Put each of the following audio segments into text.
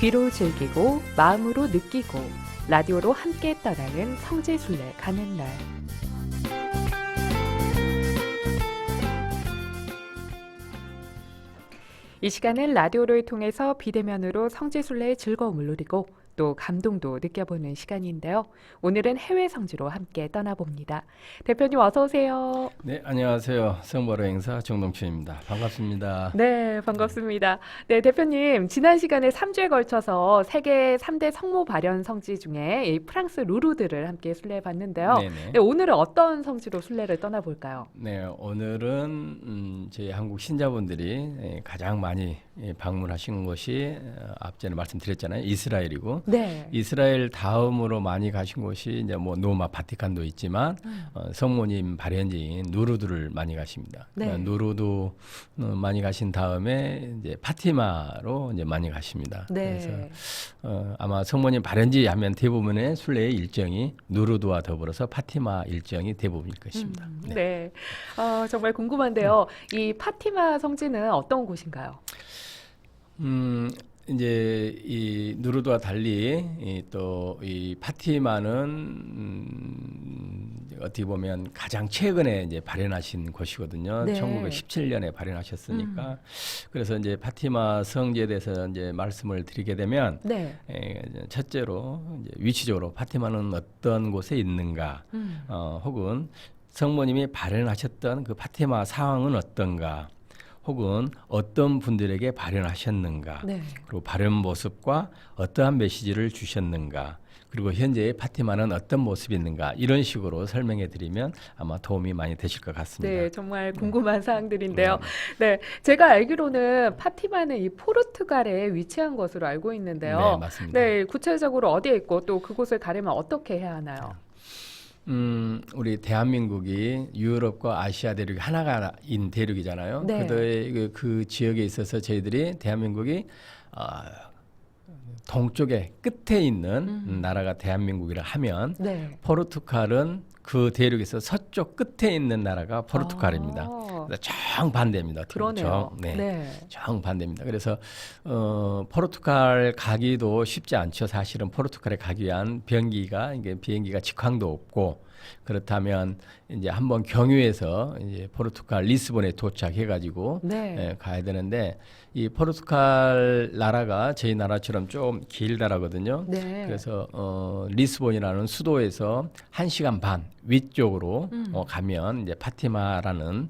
귀로 즐기고 마음으로 느끼고 라디오로 함께 떠나는 성지순례 가는 날. 이 시간은 라디오를 통해서 비대면으로 성지순례의 즐거움을 누리고 또 감동도 느껴보는 시간인데요. 오늘은 해외 성지로 함께 떠나봅니다. 대표님 어서 오세요. 네, 안녕하세요. 성보로 행사 정동춘입니다. 반갑습니다. 네, 반갑습니다. 네, 대표님 지난 시간에 3주에 걸쳐서 세계 3대 성모 발현 성지 중에 이 프랑스 루르드를 함께 순례해 봤는데요. 네네. 네, 오늘은 어떤 성지로 순례를 떠나볼까요? 네, 오늘은 저희 한국 신자분들이 가장 많이 방문하신 곳이 앞전에 말씀드렸잖아요. 이스라엘이고 네. 이스라엘 다음으로 많이 가신 곳이 이제 뭐 로마 바티칸도 있지만 성모님 발현지인 누르드를 많이 가십니다. 네. 누르드 많이 가신 다음에 이제 파티마로 이제 많이 가십니다. 네. 그래서 아마 성모님 발현지 하면 대부분의 순례의 일정이 누르드와 더불어서 파티마 일정이 대부분일 것입니다. 네. 정말 궁금한데요. 이 파티마 성지는 어떤 곳인가요? 이제 이 누르드와 달리 또 이 파티마는 어떻게 보면 가장 최근에 이제 발현하신 곳이거든요. 네. 1917년에 발현하셨으니까 그래서 이제 파티마 성지에 대해서 이제 말씀을 드리게 되면 네. 첫째로 이제 위치적으로 파티마는 어떤 곳에 있는가, 혹은 성모님이 발현하셨던 그 파티마 상황은 어떤가. 혹은 어떤 분들에게 발현하셨는가, 네. 그리고 발현 모습과 어떠한 메시지를 주셨는가, 그리고 현재의 파티마는 어떤 모습이 있는가, 이런 식으로 설명해 드리면 아마 도움이 많이 되실 것 같습니다. 네, 정말 궁금한 사항들인데요. 네, 제가 알기로는 파티마는 이 포르투갈에 위치한 것으로 알고 있는데요. 네, 맞습니다. 네, 구체적으로 어디에 있고 또 그곳을 가려면 어떻게 해야 하나요? 우리 대한민국이 유럽과 아시아 대륙이 하나가인 대륙이잖아요. 네. 그 지역에 있어서 저희들이 대한민국이 동쪽의 끝에 있는 나라가 대한민국이라 하면 네. 포르투갈은 그 대륙에서 서쪽 끝에 있는 나라가 포르투갈입니다. 그래서 정반대입니다. 그러네요. 네. 정반대입니다. 그래서 포르투갈 가기도 쉽지 않죠. 사실은 포르투갈에 가기 위한 비행기가 직항도 없고, 그렇다면 이제 한번 경유해서 이제 포르투갈 리스본에 도착해가지고 네. 가야 되는데, 이 포르투갈 나라가 저희 나라처럼 좀 길다라거든요. 네. 그래서 리스본이라는 수도에서 1시간 반 위쪽으로 가면 이제 파티마라는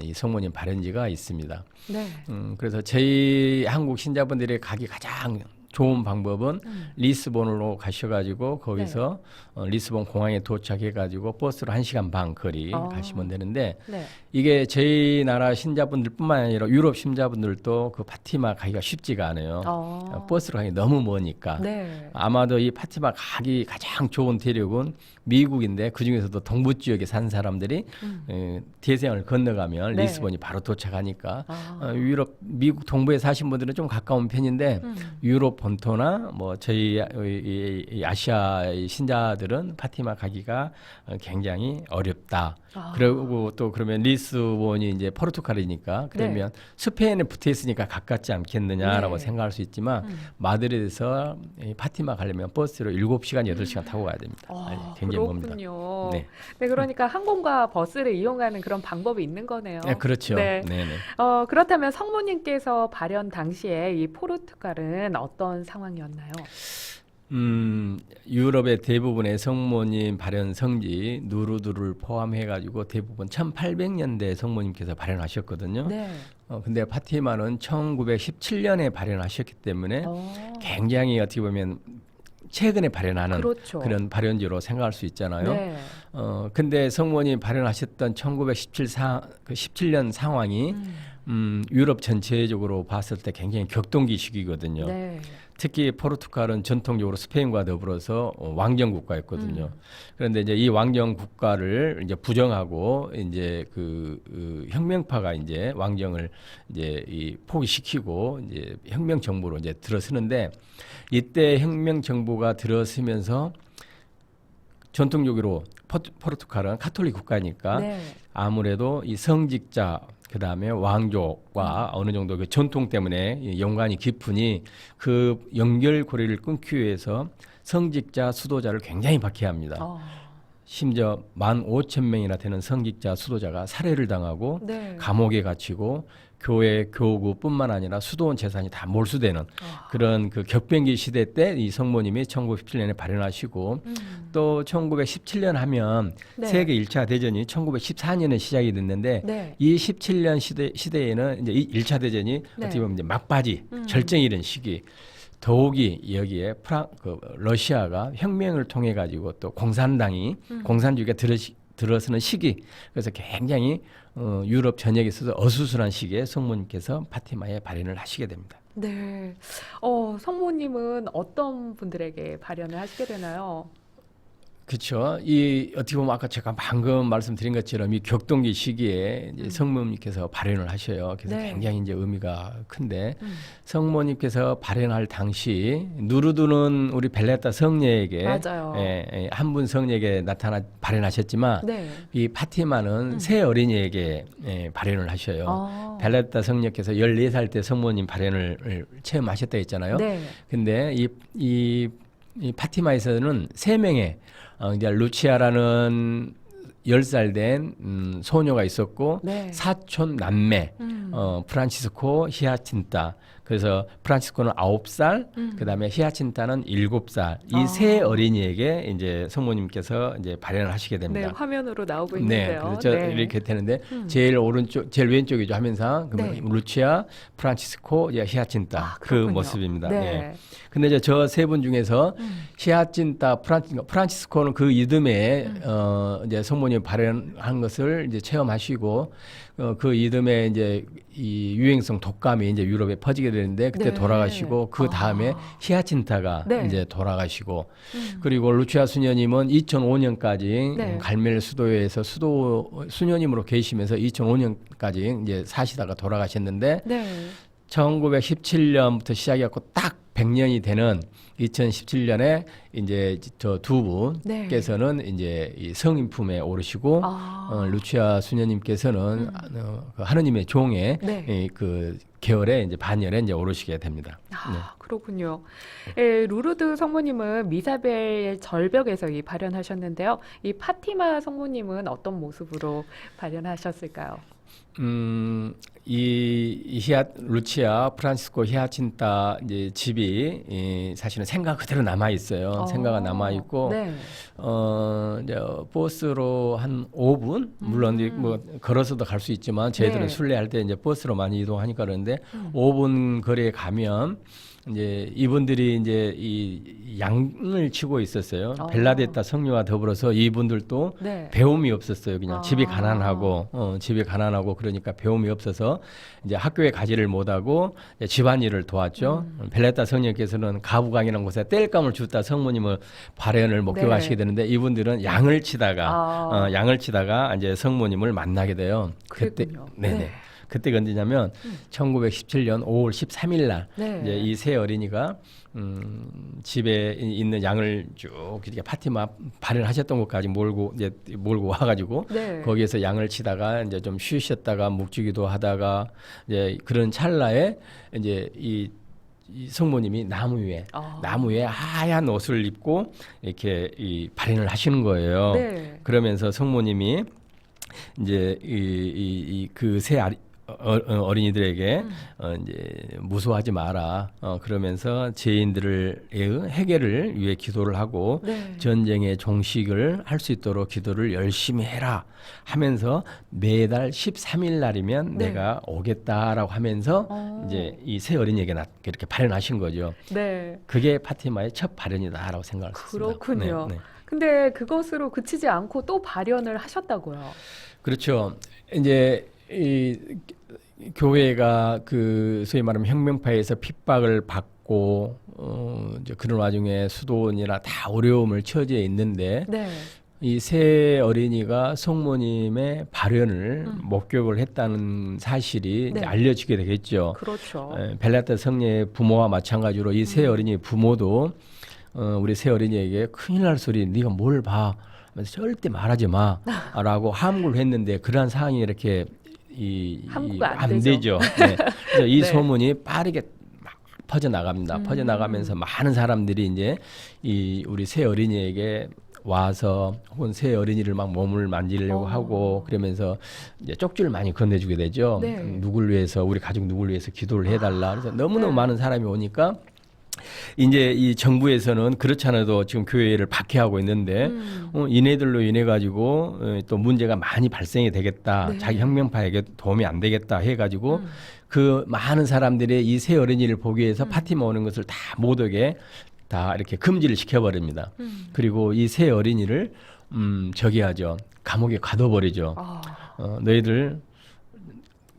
이 성모님 발현지가 있습니다. 네. 그래서 저희 한국 신자분들이 가기 가장 좋은 방법은 리스본으로 가셔가지고 거기서 리스본 공항에 도착해가지고 버스로 1시간 반 거리 가시면 되는데, 네. 이게 저희 나라 신자분들뿐만 아니라 유럽 신자분들도 그 파티마 가기가 쉽지가 않아요. 버스로 가기 너무 머니까. 네. 아마도 이 파티마 가기 가장 좋은 대륙은 미국인데, 그 중에서도 동부 지역에 산 사람들이 대서양을 건너가면 네. 리스본이 바로 도착하니까 미국 동부에 사신 분들은 좀 가까운 편인데 유럽 본토나 뭐 저희 이 아시아의 신자들은 파티마 가기가 굉장히 어렵다. 그리고 또 그러면 리스본이 이제 포르투갈이니까 그러면 스페인에 붙어 있으니까 가깝지 않겠느냐라고 생각할 수 있지만 마드리드에서 파티마 가려면 버스로 7시간, 8시간 타고 가야 됩니다. 굉장히 그렇군요. 멉니다. 네. 네, 그러니까 항공과 버스를 이용하는 그런 방법이 있는 거네요. 네, 그렇죠. 네. 네네. 그렇다면 성모님께서 발현 당시에 이 포르투갈은 어떤 상황이었나요? 유럽의 대부분의 성모님 발현 성지 누르드를 포함해가지고 대부분 1800년대 성모님께서 발현하셨거든요. 네. 근데 파티마는 1917년에 발현하셨기 때문에 굉장히 어떻게 보면 최근에 발현하는 그렇죠. 그런 발현지로 생각할 수 있잖아요. 네. 근데 성모님 발현하셨던 1917년 상황이 유럽 전체적으로 봤을 때 굉장히 격동기 시기거든요. 네. 특히 포르투갈은 전통적으로 스페인과 더불어서 왕정 국가였거든요. 그런데 이제 이 왕정 국가를 이제 부정하고 이제 그 혁명파가 이제 왕정을 이제 포기시키고 이제 혁명 정부로 이제 들어서는데, 이때 혁명 정부가 들어서면서 전통적으로 포르투갈은 카톨릭 국가니까 네. 아무래도 이 성직자 그다음에 왕족과 어느 정도 그 전통 때문에 연관이 깊으니 그 연결고리를 끊기 위해서 성직자 수도자를 굉장히 박해합니다. 심지어 15,000명이나 되는 성직자 수도자가 살해를 당하고 네. 감옥에 갇히고 교회 교구뿐만 아니라 수도원 재산이 다 몰수되는 그런 그 격변기 시대 때 이 성모님이 1917년에 발현하시고 또 1917년 하면 네. 세계 1차 대전이 1914년에 시작이 됐는데 네. 이 17년 시대에는 이제 이 1차 대전이 네. 어떻게 보면 이제 막바지 절정이 이른 시기 더욱이 여기에 러시아가 혁명을 통해 가지고 또 공산당이 공산주의가 들어서는 시기 그래서 굉장히 유럽 전역에 있어서 어수선한 시기에 성모님께서 파티마에 발현을 하시게 됩니다. 네. 성모님은 어떤 분들에게 발현을 하시게 되나요? 그렇죠. 이 어떻게 보면 아까 제가 방금 말씀드린 것처럼 이 격동기 시기에 이제 성모님께서 발현을 하셔요. 그래서 네. 굉장히 이제 의미가 큰데 성모님께서 발현할 당시 누르드는 우리 벨레타 성녀에게 맞아요. 한 분 성녀에게 나타나 발현하셨지만 네. 이 파티마는 새 어린이에게 발현을 하셔요. 벨레타 성녀께서 14살 때 성모님 발현을 체험하셨다 했잖아요. 네. 근데 이 파티마에서는 3명의 이제 루치아라는 10살 된 소녀가 있었고 네. 사촌 남매 프란치스코 히아친타 그래서 프란치스코는 9살 그다음에 히아친타는 7살 이 세 어린이에게 이제 성모님께서 이제 발현을 하시게 네, 됩니다. 화면으로 나오고 네, 있는데요. 그렇죠. 네. 이렇게 되는데 제일 오른쪽, 제일 왼쪽이죠 화면상. 네. 루치아, 프란치스코, 히아친타 그 그렇군요. 모습입니다. 네. 예. 근데 저 세 분 중에서 히아친타, 프란치스코는 그 이듬해 이제 성모님 발현한 것을 이제 체험하시고 그 이듬해 이제 이 유행성 독감이 이제 유럽에 퍼지게 되는데 그때 네. 돌아가시고 그 다음에 히아친타가 네. 이제 돌아가시고 그리고 루치아 수녀님은 2005년까지 네. 갈멜 수도회에서 수녀님으로 계시면서 2005년까지 이제 사시다가 돌아가셨는데 네. 1917년부터 시작해갖고 딱 100년이 되는 2017년에 이제 저 두 네. 분께서는 이제 이 성인품에 오르시고 루치아 수녀님께서는 그 하느님의 종의 네. 그 계열에 이제 반열에 이제 오르시게 됩니다. 네. 그렇군요. 예, 루르드 성모님은 미사벨 절벽에서 발현하셨는데요. 이 파티마 성모님은 어떤 모습으로 발현하셨을까요? 루치아 프란시스코 히아친타 이제 집이 사실은 생각 그대로 남아 있어요. 생각가 남아 있고 네. 이제 버스로 한 5분 물론 이제 뭐 걸어서도 갈 수 있지만 저희들은 네. 순례할 때 이제 버스로 많이 이동하니까 그러는데 5분 거리에 가면 이제 이분들이 이제 이 양을 치고 있었어요. 벨라데타 성녀와 더불어서 이분들도 네. 배움이 없었어요. 그냥 집이 가난하고 그러니까 배움이 없어서 이제 학교에 가지를 못하고 집안일을 도왔죠. 벨레타 성녀께서는 가부강이라는 곳에 땔감을 줍다 성모님을 발현을 목격하시게 네. 되는데 이분들은 양을 치다가 이제 성모님을 만나게 돼요. 그랬군요. 네네. 네. 그때가 언제냐면 1917년 5월 13일 날 네. 이제 이 세 어린이가 집에 있는 양을 쭉 이렇게 파티마 발현하셨던 곳까지 몰고 와가지고 네. 거기에서 양을 치다가 이제 좀 쉬셨다가 묵주기도 하다가 이제 그런 찰나에 이제 이 성모님이 나무 위에 하얀 옷을 입고 이렇게 이 발현을 하시는 거예요. 네. 그러면서 성모님이 이제 그 세 어린이들에게 이제 무서워하지 마라. 그러면서 죄인들의 해결을 위해 기도를 하고 네. 전쟁의 종식을 할 수 있도록 기도를 열심히 해라 하면서 매달 13일 날이면 네. 내가 오겠다라고 하면서 이제 이 세 어린이에게 이렇게 발현하신 거죠. 네. 그게 파티마의 첫 발현이다라고 생각했습니다. 그렇군요. 네. 근데 그것으로 그치지 않고 또 발현을 하셨다고요. 그렇죠. 이제 이 교회가 그 소위 말하면 혁명파에서 핍박을 받고 이제 그런 와중에 수도원이나 다 어려움을 처지에 있는데 네. 이 세 어린이가 성모님의 발현을 목격을 했다는 사실이 네. 이제 알려지게 되겠죠. 그렇죠. 벨라타 성녀의 부모와 마찬가지로 이 세 어린이 부모도 우리 세 어린이에게 큰일 날 소리 네가 뭘 봐. 절대 말하지 마라고 함구를 했는데 그러한 상황이 이렇게 함구가 안 안 되죠. 되죠. 네. 그래서 이 네. 소문이 빠르게 막 퍼져 나갑니다. 퍼져 나가면서 많은 사람들이 이제 이 우리 새 어린이에게 와서 혹은 새 어린이를 막 몸을 만지려고 하고 그러면서 이제 쪽지를 많이 건네주게 되죠. 네. 누굴 위해서 우리 가족 누굴 위해서 기도를 해달라. 그래서 너무너무 네. 많은 사람이 오니까 이제 이 정부에서는 그렇지 않아도 지금 교회를 박해하고 있는데 이네들로 인해 가지고 또 문제가 많이 발생이 되겠다. 네. 자기 혁명파에게 도움이 안 되겠다 해가지고 그 많은 사람들이 이 새 어린이를 보기 위해서 파티마 오는 것을 다 모두에게 다 이렇게 금지를 시켜버립니다. 그리고 이 새 어린이를 저기 하죠. 감옥에 가둬버리죠. 너희들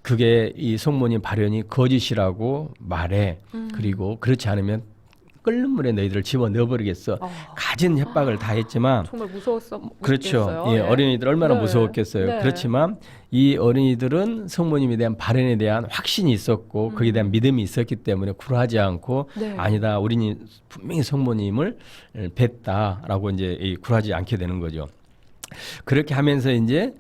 그게 이 성모님 발언이 거짓이라고 말해. 그리고 그렇지 않으면 끓는 물에 너희들을 집어 넣어버리겠어. 가진 협박을 다 했지만 정말 무서웠겠어요. 그렇죠. 예, 어린이들 얼마나 네. 무서웠겠어요. 네. 그렇지만 이 어린이들은 성모님에 대한 발언에 대한 확신이 있었고 거기에 대한 믿음이 있었기 때문에 굴하지 않고 네. 아니다. 우리는 분명히 성모님을 뵀다라고 이제 굴하지 않게 되는 거죠. 그렇게 하면서 이제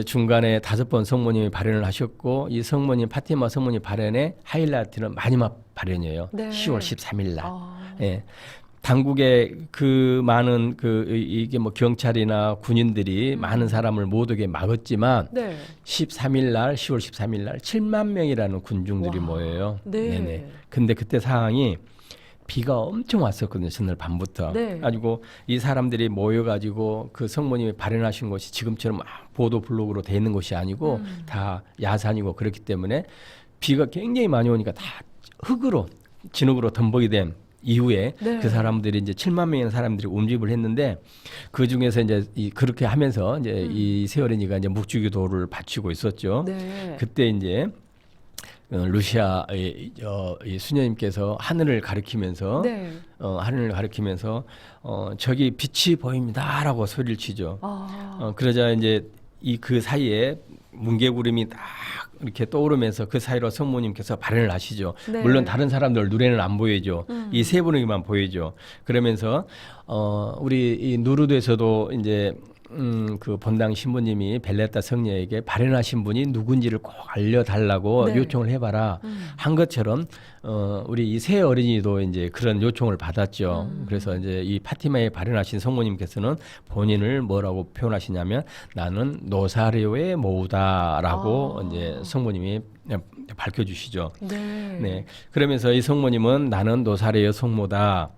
중간에 5번 성모님이 발언을 하셨고 이 성모님 파티마 성모님 발언의 하이라이트는 마지막 발언이에요. 네. 10월 13일 날. 예. 당국의 그 많은 이게 뭐 경찰이나 군인들이 많은 사람을 못 오게 막았지만 네. 13일 날 10월 13일 날 7만 명이라는 군중들이 와. 모여요. 네. 네네. 근데 그때 상황이 비가 엄청 왔었거든요. 전날 밤부터. 네. 가지고 이 사람들이 모여가지고 그 성모님이 발언하신 곳이 지금처럼 보도 블록으로 돼 있는 곳이 아니고 다 야산이고 그렇기 때문에 비가 굉장히 많이 오니까 다 흙으로 진흙으로 덤벅이 된 이후에 네. 그 사람들이 이제 7만 명의 사람들이 움집을 했는데 그 중에서 이제 그렇게 하면서 이제 이 새어린이가 이제 묵주기도를 바치고 있었죠. 네. 그때 이제 루시아의 이 수녀님께서 하늘을 가리키면서 네. 하늘을 가리키면서 저기 빛이 보입니다라고 소리를 치죠. 그러자 이제 그 사이에 뭉게구름이 딱 이렇게 떠오르면서 그 사이로 성모님께서 발언을 하시죠. 네. 물론 다른 사람들 눈에는 안 보이죠. 이 세 분에게만 보이죠. 그러면서 우리 이 누르드에서도 이제 그 본당 신부님이 벨레타 성녀에게 발언하신 분이 누군지를 꼭 알려달라고 네. 요청을 해봐라 한 것처럼 우리 이 새 어린이도 이제 그런 요청을 받았죠. 그래서 이제 이 파티마에 발언하신 성모님께서는 본인을 뭐라고 표현하시냐면 나는 노사레오의 모우다라고 이제 성모님이 밝혀주시죠. 네. 네. 그러면서 이 성모님은 나는 노사레오 성모다.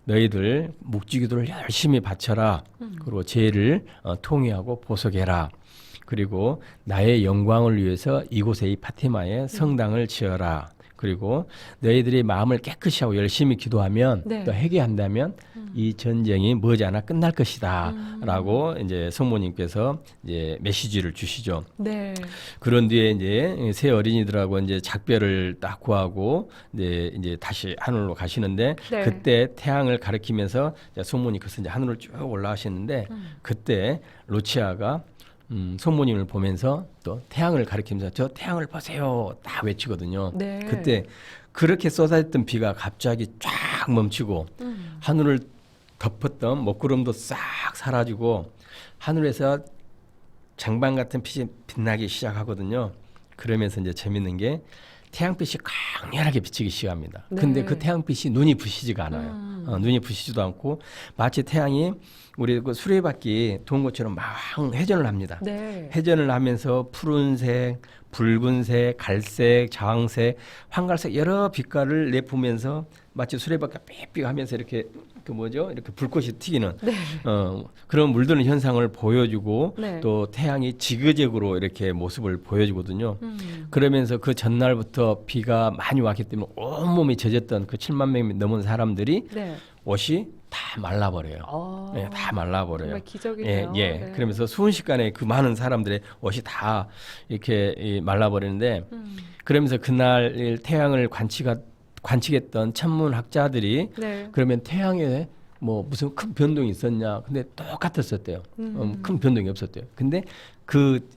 너희들 묵주기도를 열심히 바쳐라. 그리고 죄를 통회하고 보속해라. 그리고 나의 영광을 위해서 이곳에 이 파티마에 성당을 지어라. 그리고 너희들이 마음을 깨끗이 하고 열심히 기도하면 네. 또 회개한다면 이 전쟁이 머지않아 끝날 것이다라고 이제 성모님께서 이제 메시지를 주시죠. 네. 그런 뒤에 이제 새 어린이들하고 이제 작별을 딱 구하고 이제 다시 하늘로 가시는데 네. 그때 태양을 가리키면서 성모님께서 이제 하늘을 쭉 올라가시는데 그때 루치아가 성모님을 보면서 또 태양을 가리키면서 저 태양을 보세요 딱 외치거든요. 네. 그때 그렇게 쏟아졌던 비가 갑자기 쫙 멈추고 하늘을 덮었던 먹구름도 싹 사라지고 하늘에서 장반 같은 빛이 빛나기 시작하거든요. 그러면서 이제 재밌는 게 태양빛이 강렬하게 비치기 시작합니다. 네. 근데 그 태양빛이 눈이 부시지가 않아요. 눈이 부시지도 않고 마치 태양이 우리 그 수레바퀴 도는 것처럼 막 회전을 합니다. 네. 회전을 하면서 푸른색, 붉은색, 갈색, 자황색, 황갈색 여러 빛깔을 내뿜으면서 마치 수레바퀴가 삐삐 하면서 이렇게 이렇게 불꽃이 튀기는 네. 그런 물드는 현상을 보여주고 네. 또 태양이 지그재그로 이렇게 모습을 보여주거든요. 그러면서 그 전날부터 비가 많이 왔기 때문에 온몸이 젖었던 그 7만 명이 넘은 사람들이 네. 옷이 다 말라버려요. 네, 다 말라버려요. 정말 기적이네요. 예. 네. 그러면서 순식간에 그 많은 사람들의 옷이 다 이렇게 말라버리는데 그러면서 그날 태양을 관측했던 천문학자들이 네. 그러면 태양에 뭐 무슨 큰 변동이 있었냐? 근데 똑같았었대요. 큰 변동이 없었대요. 근데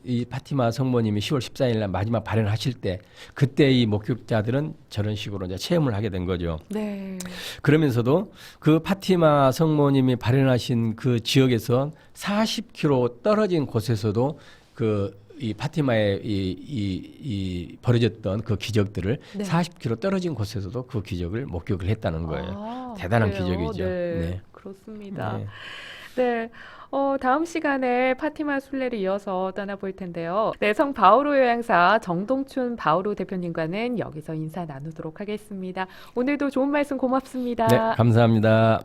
이 파티마 성모님이 10월 14일 날 마지막 발언하실 때 그때 이 목격자들은 저런 식으로 이제 체험을 하게 된 거죠. 네. 그러면서도 그 파티마 성모님이 발언하신 그 지역에서 40km 떨어진 곳에서도 그 이 파티마에 이 벌어졌던 그 기적들을 네. 40km 떨어진 곳에서도 그 기적을 목격을 했다는 거예요. 대단한 그래요? 기적이죠. 네, 네. 그렇습니다. 네. 네. 다음 시간에 파티마 순례를 이어서 떠나볼 텐데요. 네, 성 바오로 요양사 정동춘 바오로 대표님과는 여기서 인사 나누도록 하겠습니다. 오늘도 좋은 말씀 고맙습니다. 네, 감사합니다.